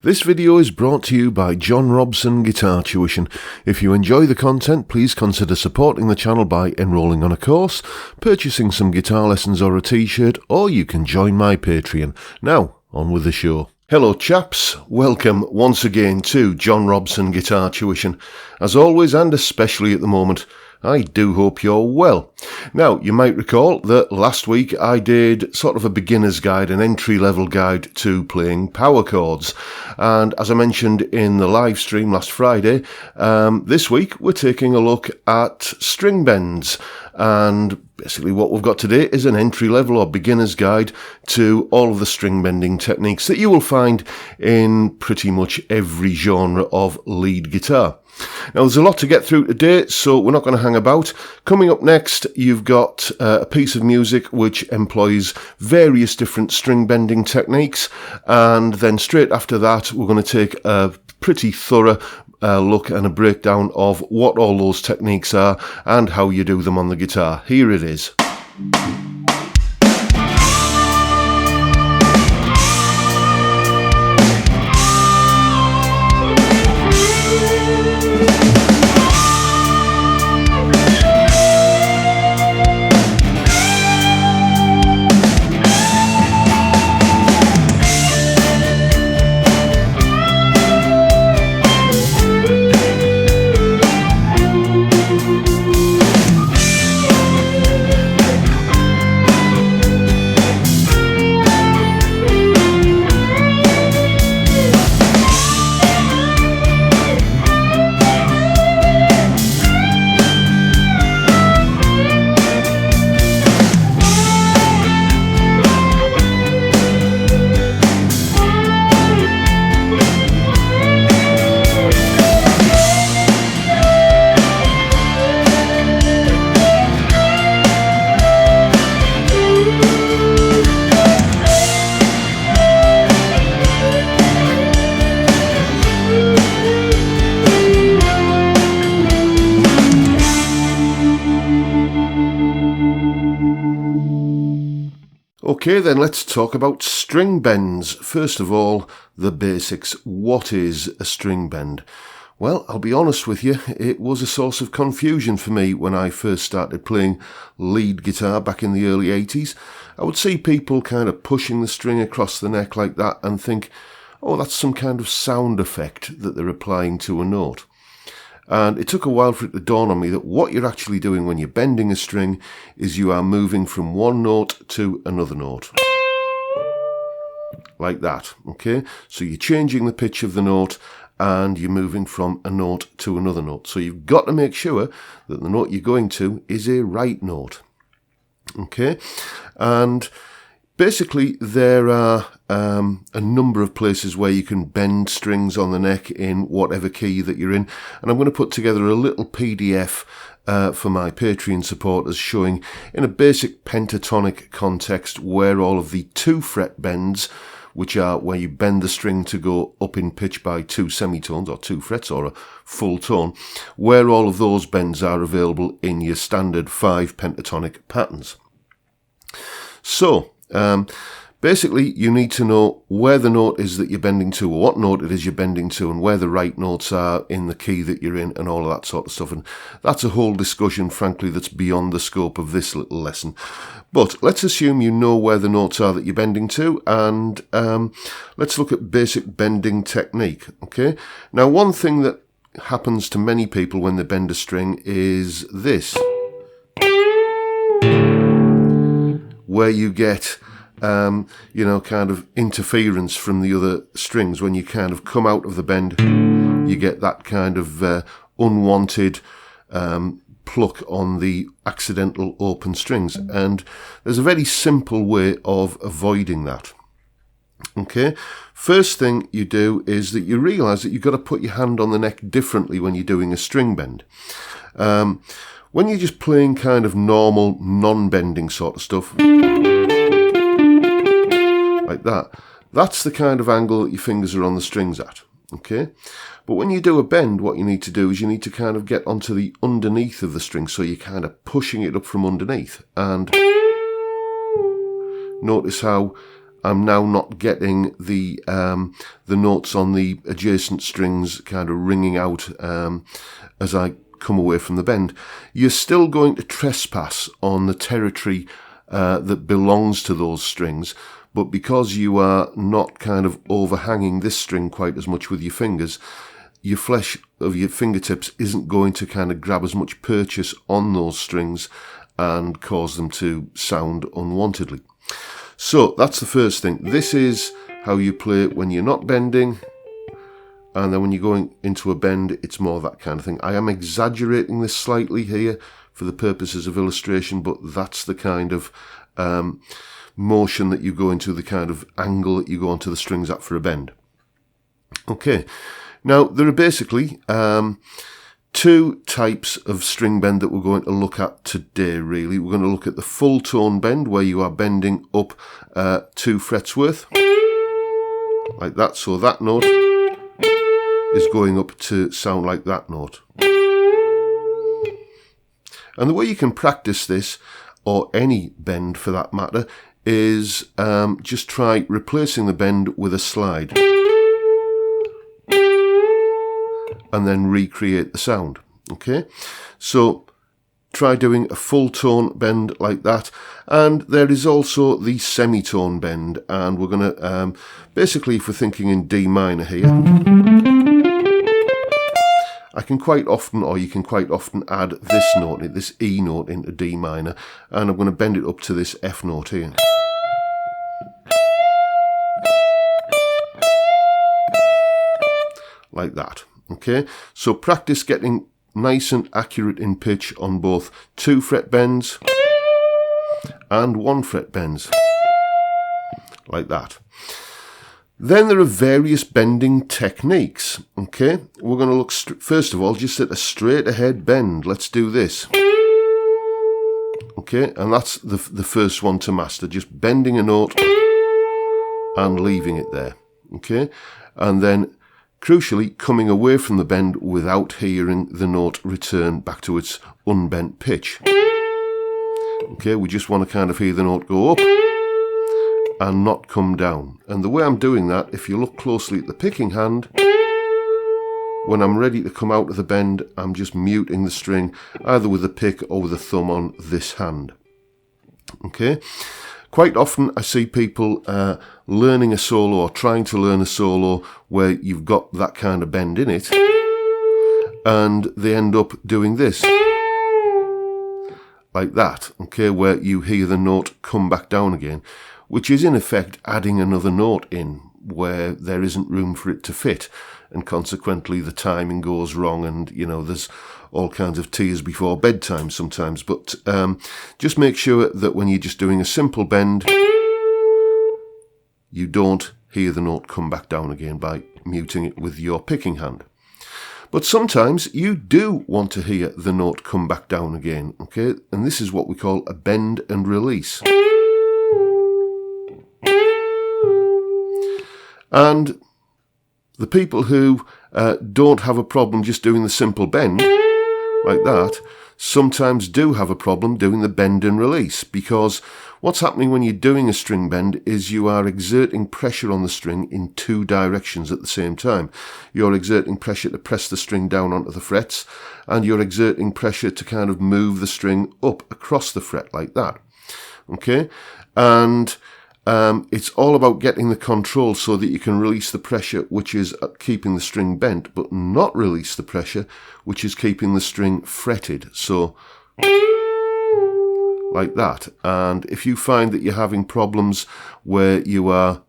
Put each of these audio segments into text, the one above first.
This video is brought to you by John Robson Guitar Tuition. If you enjoy the content, please consider supporting the channel by enrolling on a course, purchasing some guitar lessons or a t-shirt, or you can join my Patreon. Now, on with the show. Hello chaps, welcome once again to John Robson Guitar Tuition. As always, and especially at the moment, I do hope you're well. Now, you might recall that last week I did sort of a beginner's guide, an entry-level guide to playing power chords. And as I mentioned in the live stream last Friday, this week we're taking a look at string bends. And basically what we've got today is an entry-level or beginner's guide to all of the string bending techniques that you will find in pretty much every genre of lead guitar. Now, there's a lot to get through today, so we're not going to hang about. Coming up next, you've got a piece of music which employs various different string bending techniques, and then straight after that, we're going to take a pretty thorough look and a breakdown of what all those techniques are and how you do them on the guitar. Here it is. Okay, then let's talk about string bends. First of all, the basics. What is a string bend? Well, I'll be honest with you, it was a source of confusion for me when I first started playing lead guitar back in the early 80s. I would see people kind of pushing the string across the neck like that and think, oh, that's some kind of sound effect that they're applying to a note. And it took a while for it to dawn on me that what you're actually doing when you're bending a string is you are moving from one note to another note. Like that, okay? So you're changing the pitch of the note and you're moving from a note to another note. So you've got to make sure that the note you're going to is a right note, okay? And basically, there are a number of places where you can bend strings on the neck in whatever key that you're in. And I'm going to put together a little PDF for my Patreon supporters showing in a basic pentatonic context where all of the 2-fret bends, which are where you bend the string to go up in pitch by 2 semitones or 2 frets or a full tone, where all of those bends are available in your standard 5 pentatonic patterns. So, basically, you need to know where the note is that you're bending to, or what note it is you're bending to, and where the right notes are in the key that you're in, and all of that sort of stuff. And that's a whole discussion, frankly, that's beyond the scope of this little lesson. But let's assume you know where the notes are that you're bending to, and let's look at basic bending technique, okay? Now, one thing that happens to many people when they bend a string is this, where you get kind of interference from the other strings. When you kind of come out of the bend, you get that kind of unwanted pluck on the accidental open strings. And there's a very simple way of avoiding that. Okay, first thing you do is that you realise that you've got to put your hand on the neck differently when you're doing a string bend. When you're just playing kind of normal, non-bending sort of stuff, like that, that's the kind of angle that your fingers are on the strings at, okay? But when you do a bend, what you need to do is you need to kind of get onto the underneath of the string, so you're kind of pushing it up from underneath. And notice how I'm now not getting the notes on the adjacent strings kind of ringing out as I come away from the bend. You're still going to trespass on the territory that belongs to those strings, but because you are not kind of overhanging this string quite as much with your fingers, your flesh of your fingertips isn't going to kind of grab as much purchase on those strings and cause them to sound unwantedly. So that's the first thing. This is how you play it when you're not bending, and then when you're going into a bend, it's more that kind of thing. I am exaggerating this slightly here for the purposes of illustration, but that's the kind of motion that you go into, the kind of angle that you go onto the strings at for a bend. Okay, now there are basically two types of string bend that we're going to look at today, really. We're going to look at the full tone bend, where you are bending up 2 frets worth, like that. So that note is going up to sound like that note. And the way you can practice this, or any bend for that matter, is just try replacing the bend with a slide, and then recreate the sound. Okay, so try doing a full tone bend like that. And there is also the semitone bend, and we're going to basically, if we're thinking in D minor here, I can quite often, or you can quite often, add this note, this E note, into D minor, and I'm going to bend it up to this F note here. Like that. Okay, so practice getting nice and accurate in pitch on both 2 fret bends and 1 fret bends, like that. Then there are various bending techniques. Okay, we're going to look first of all just at a straight ahead bend. Let's do this. Okay, and that's the first one to master, just bending a note and leaving it there. Okay, and then crucially coming away from the bend without hearing the note return back to its unbent pitch. Okay, we just want to kind of hear the note go up and not come down. And the way I'm doing that, if you look closely at the picking hand, when I'm ready to come out of the bend, I'm just muting the string either with the pick or with the thumb on this hand. Okay, quite often I see people learning a solo or trying to learn a solo where you've got that kind of bend in it, and they end up doing this, like that, okay, where you hear the note come back down again, which is in effect adding another note in where there isn't room for it to fit, and consequently the timing goes wrong, and you know, there's all kinds of tears before bedtime sometimes. But just make sure that when you're just doing a simple bend, you don't hear the note come back down again by muting it with your picking hand. But sometimes you do want to hear the note come back down again, okay? And this is what we call a bend and release. And the people who don't have a problem just doing the simple bend like that sometimes do have a problem doing the bend and release, because what's happening when you're doing a string bend is you are exerting pressure on the string in 2 directions at the same time. You're exerting pressure to press the string down onto the frets, and you're exerting pressure to kind of move the string up across the fret like that. Okay, and it's all about getting the control so that you can release the pressure which is keeping the string bent, but not release the pressure which is keeping the string fretted. So like that. And if you find that you're having problems where you are,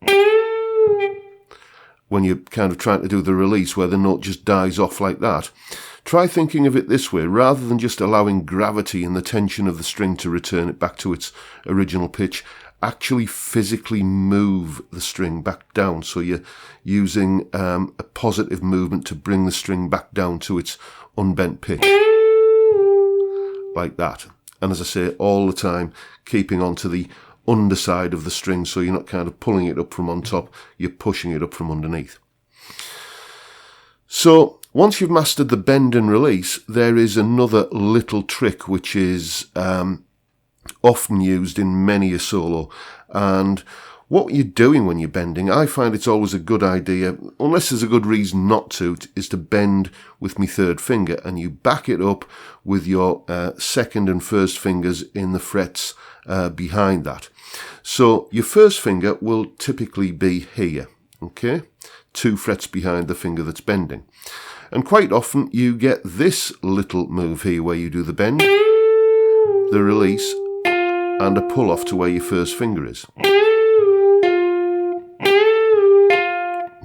when you're kind of trying to do the release where the note just dies off like that, try thinking of it this way. Rather than just allowing gravity and the tension of the string to return it back to its original pitch, actually physically move the string back down. So you're using a positive movement to bring the string back down to its unbent pitch, like that. And as I say, all the time keeping onto the underside of the string, so you're not kind of pulling it up from on top, you're pushing it up from underneath. So once you've mastered the bend and release, there is another little trick which is often used in many a solo, and what you're doing when you're bending, I find it's always a good idea, unless there's a good reason not to, is to bend with my third finger, and you back it up with your second and first fingers in the frets behind that. So your first finger will typically be here, okay? 2 frets behind the finger that's bending. And quite often you get this little move here where you do the bend, the release, and a pull off to where your first finger is.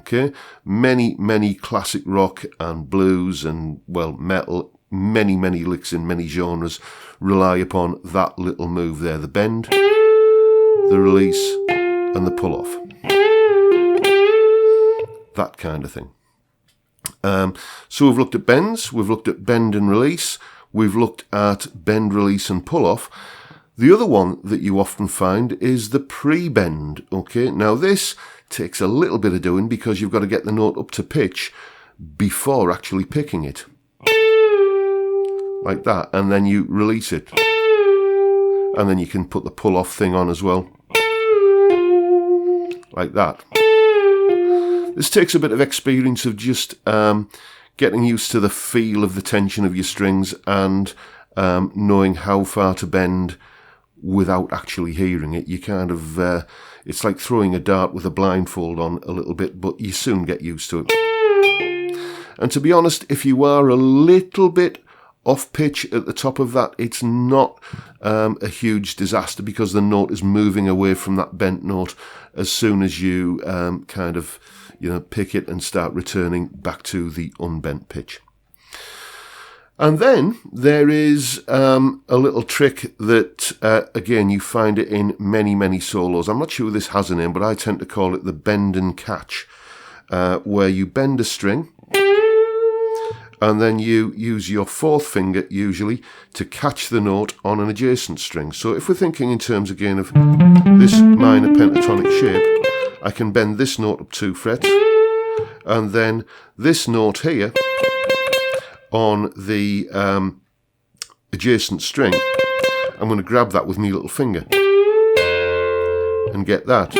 Okay, many classic rock and blues and, well, metal, many licks in many genres rely upon that little move there, the bend, the release, and the pull off. That kind of thing. So we've looked at bends, we've looked at bend and release, we've looked at bend, release, and pull off. The other one that you often find is the pre-bend. Okay, now this takes a little bit of doing because you've got to get the note up to pitch before actually picking it. Like that, and then you release it. And then you can put the pull-off thing on as well. Like that. This takes a bit of experience of just getting used to the feel of the tension of your strings and knowing how far to bend without actually hearing it. You kind of, it's like throwing a dart with a blindfold on a little bit, but you soon get used to it. And to be honest, if you are a little bit off pitch at the top of that, it's not a huge disaster because the note is moving away from that bent note as soon as you kind of, pick it and start returning back to the unbent pitch. And then there is a little trick that, again, you find it in many solos. I'm not sure this has a name, but I tend to call it the bend and catch, where you bend a string and then you use your fourth finger, usually, to catch the note on an adjacent string. So if we're thinking in terms, again, of this minor pentatonic shape, I can bend this note up 2 frets, and then this note here on the adjacent string, I'm going to grab that with my little finger and get that.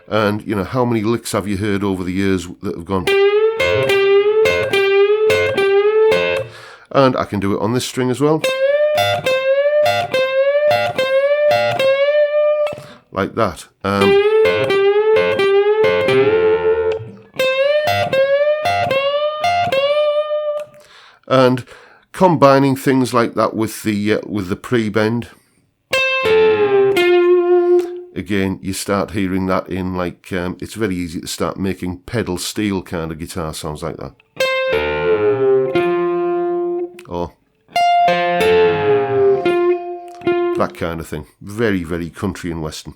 And, how many licks have you heard over the years that have gone? And I can do it on this string as well. Like that. And combining things like that with the pre-bend, again, you start hearing that in it's very easy to start making pedal steel kind of guitar sounds like that. Or that kind of thing. Very country and western.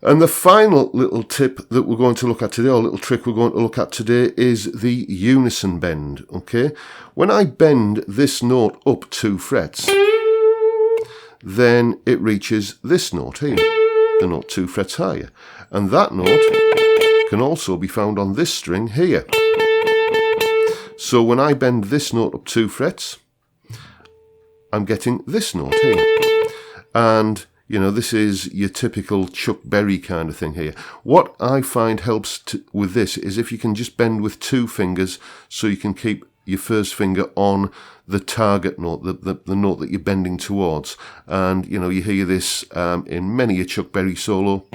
And the final little tip that we're going to look at today, or little trick we're going to look at today, is the unison bend, okay? When I bend this note up 2 frets, then it reaches this note here, the note 2 frets higher. And that note can also be found on this string here. So when I bend this note up 2 frets, I'm getting this note here. And this is your typical Chuck Berry kind of thing here. What I find helps with this is if you can just bend with 2 fingers so you can keep your first finger on the target note, the note that you're bending towards. And, you hear this in many a Chuck Berry solo.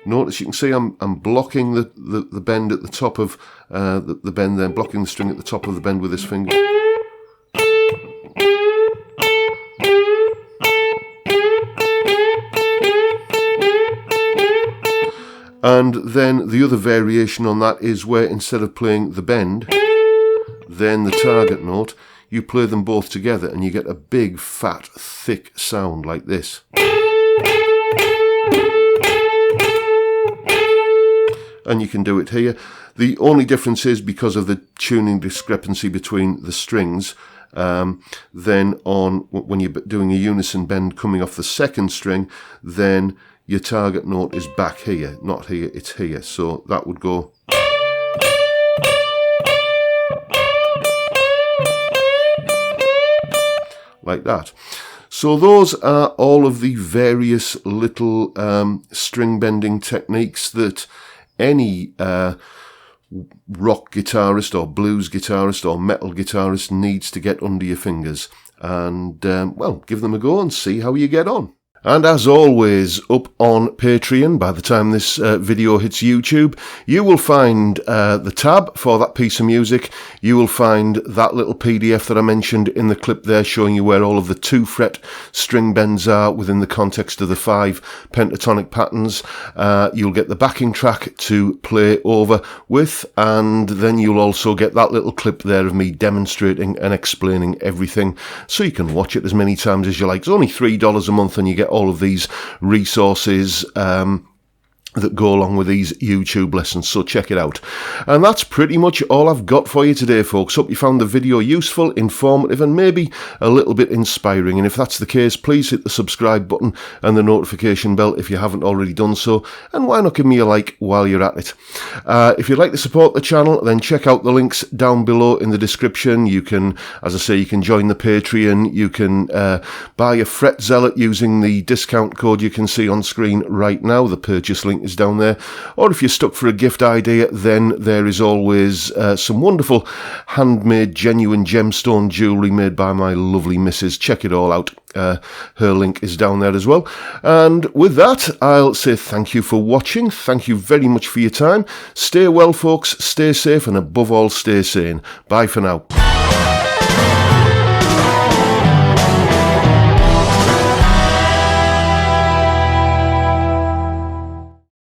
Notice you can see I'm blocking the bend at the top of the bend there, blocking the string at the top of the bend with this finger. And then the other variation on that is where instead of playing the bend, then the target note, you play them both together and you get a big, fat, thick sound like this. And you can do it here. The only difference is because of the tuning discrepancy between the strings, then when you're doing a unison bend coming off the second string, then your target note is back here, not here, it's here. So that would go like that. So those are all of the various little string bending techniques that any rock guitarist or blues guitarist or metal guitarist needs to get under your fingers. And, well, give them a go and see how you get on. And as always, up on Patreon, by the time this video hits YouTube, you will find the tab for that piece of music. You will find that little PDF that I mentioned in the clip there, showing you where all of the 2-fret string bends are within the context of the 5 pentatonic patterns. You'll get the backing track to play over with, and then you'll also get that little clip there of me demonstrating and explaining everything, so you can watch it as many times as you like. It's only $3 a month, and you get all of these resources that go along with these YouTube lessons, so check it out. And that's pretty much all I've got for you today, folks. Hope you found the video useful, informative, and maybe a little bit inspiring. And if that's the case, please hit the subscribe button and the notification bell if you haven't already done so. And why not give me a like while you're at it? If you'd like to support the channel, then check out the links down below in the description. You can, as I say, you can join the Patreon. You can buy a Fret Zealot using the discount code you can see on screen right now. The purchase link is down there. Or if you're stuck for a gift idea, then there is always some wonderful handmade genuine gemstone jewellery made by my lovely missus. Check it all out. Her link is down there as well. And with that, I'll say thank you for watching. Thank you very much for your time. Stay well, folks. Stay safe, and above all, stay sane. Bye for now.